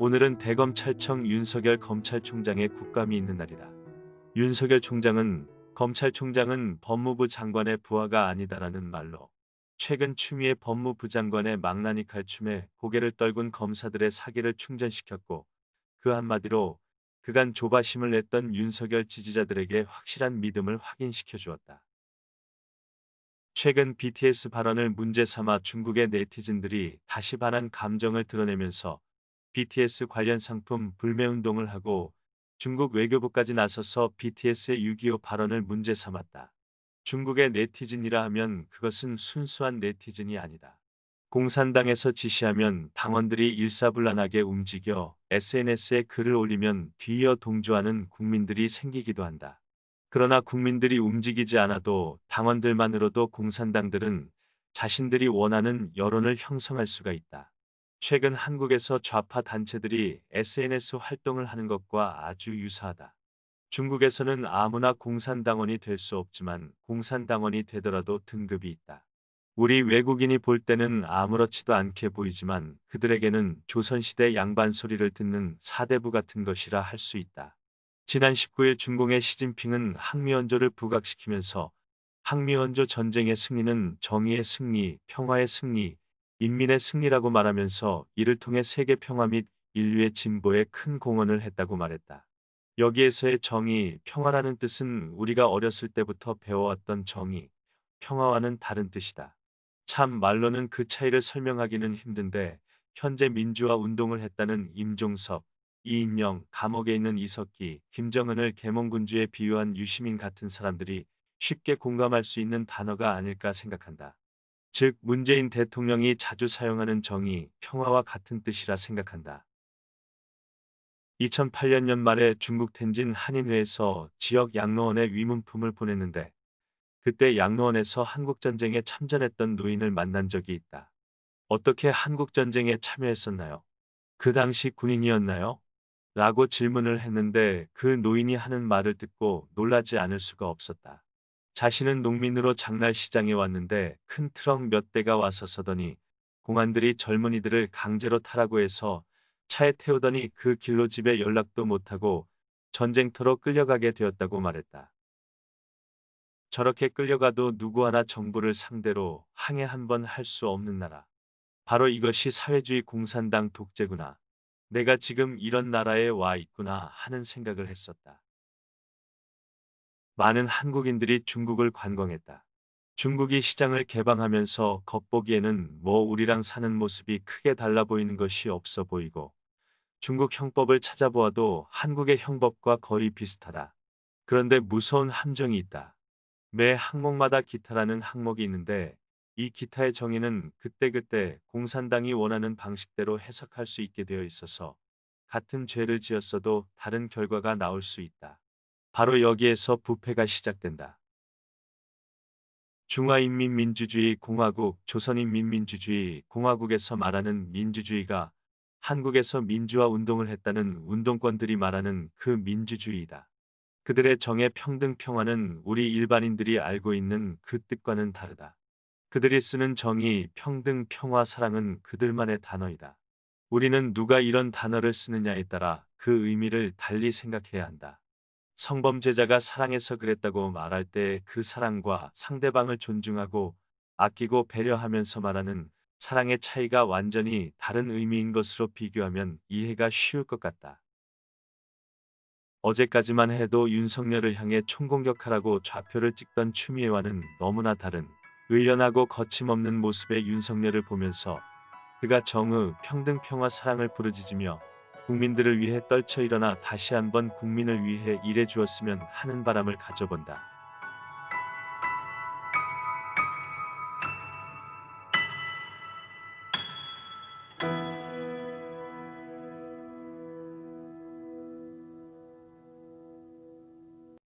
오늘은 대검찰청 윤석열 검찰총장의 국감이 있는 날이다. 윤석열 총장은 검찰총장은 법무부 장관의 부하가 아니다라는 말로 최근 추미애 법무부 장관의 망나니 칼춤에 고개를 떨군 검사들의 사기를 충전시켰고 그 한마디로 그간 조바심을 냈던 윤석열 지지자들에게 확실한 믿음을 확인시켜 주었다. 최근 BTS 발언을 문제 삼아 중국의 네티즌들이 다시 반한 감정을 드러내면서 BTS 관련 상품 불매운동을 하고 중국 외교부까지 나서서 BTS의 6.25 발언을 문제 삼았다. 중국의 네티즌이라 하면 그것은 순수한 네티즌이 아니다. 공산당에서 지시하면 당원들이 일사불란하게 움직여 SNS에 글을 올리면 뒤이어 동조하는 국민들이 생기기도 한다. 그러나 국민들이 움직이지 않아도 당원들만으로도 공산당들은 자신들이 원하는 여론을 형성할 수가 있다. 최근 한국에서 좌파 단체들이 SNS 활동을 하는 것과 아주 유사하다. 중국에서는 아무나 공산당원이 될 수 없지만 공산당원이 되더라도 등급이 있다. 우리 외국인이 볼 때는 아무렇지도 않게 보이지만 그들에게는 조선시대 양반 소리를 듣는 사대부 같은 것이라 할 수 있다. 지난 19일 중공의 시진핑은 항미원조를 부각시키면서 항미원조 전쟁의 승리는 정의의 승리, 평화의 승리, 인민의 승리라고 말하면서 이를 통해 세계 평화 및 인류의 진보에 큰 공헌을 했다고 말했다. 여기에서의 정의, 평화라는 뜻은 우리가 어렸을 때부터 배워왔던 정의, 평화와는 다른 뜻이다. 참 말로는 그 차이를 설명하기는 힘든데 현재 민주화 운동을 했다는 임종석, 이인영, 감옥에 있는 이석기, 김정은을 계몽군주에 비유한 유시민 같은 사람들이 쉽게 공감할 수 있는 단어가 아닐까 생각한다. 즉 문재인 대통령이 자주 사용하는 정의, 평화와 같은 뜻이라 생각한다. 2008년 연말에 중국 텐진 한인회에서 지역 양로원에 위문품을 보냈는데 그때 양로원에서 한국전쟁에 참전했던 노인을 만난 적이 있다. 어떻게 한국전쟁에 참여했었나요? 그 당시 군인이었나요? 라고 질문을 했는데 그 노인이 하는 말을 듣고 놀라지 않을 수가 없었다. 자신은 농민으로 장날시장에 왔는데 큰 트럭 몇 대가 와서 서더니 공안들이 젊은이들을 강제로 타라고 해서 차에 태우더니 그 길로 집에 연락도 못하고 전쟁터로 끌려가게 되었다고 말했다. 저렇게 끌려가도 누구 하나 정부를 상대로 항해 한 번 할 수 없는 나라. 바로 이것이 사회주의 공산당 독재구나. 내가 지금 이런 나라에 와 있구나 하는 생각을 했었다. 많은 한국인들이 중국을 관광했다. 중국이 시장을 개방하면서 겉보기에는 뭐 우리랑 사는 모습이 크게 달라 보이는 것이 없어 보이고 중국 형법을 찾아보아도 한국의 형법과 거의 비슷하다. 그런데 무서운 함정이 있다. 매 항목마다 기타라는 항목이 있는데 이 기타의 정의는 그때그때 공산당이 원하는 방식대로 해석할 수 있게 되어 있어서 같은 죄를 지었어도 다른 결과가 나올 수 있다. 바로 여기에서 부패가 시작된다. 중화인민민주주의 공화국, 조선인민민주주의 공화국에서 말하는 민주주의가 한국에서 민주화 운동을 했다는 운동권들이 말하는 그 민주주의이다. 그들의 정의 평등 평화는 우리 일반인들이 알고 있는 그 뜻과는 다르다. 그들이 쓰는 정의, 평등, 평화, 사랑은 그들만의 단어이다. 우리는 누가 이런 단어를 쓰느냐에 따라 그 의미를 달리 생각해야 한다. 성범죄자가 사랑해서 그랬다고 말할 때 그 사랑과 상대방을 존중하고 아끼고 배려하면서 말하는 사랑의 차이가 완전히 다른 의미인 것으로 비교하면 이해가 쉬울 것 같다. 어제까지만 해도 윤석열을 향해 총공격하라고 좌표를 찍던 추미애와는 너무나 다른 의연하고 거침없는 모습의 윤석열을 보면서 그가 정의, 평등, 평화, 사랑을 부르짖으며 국민들을 위해 떨쳐 일어나 다시 한번 국민을 위해 일해 주었으면 하는 바람을 가져본다.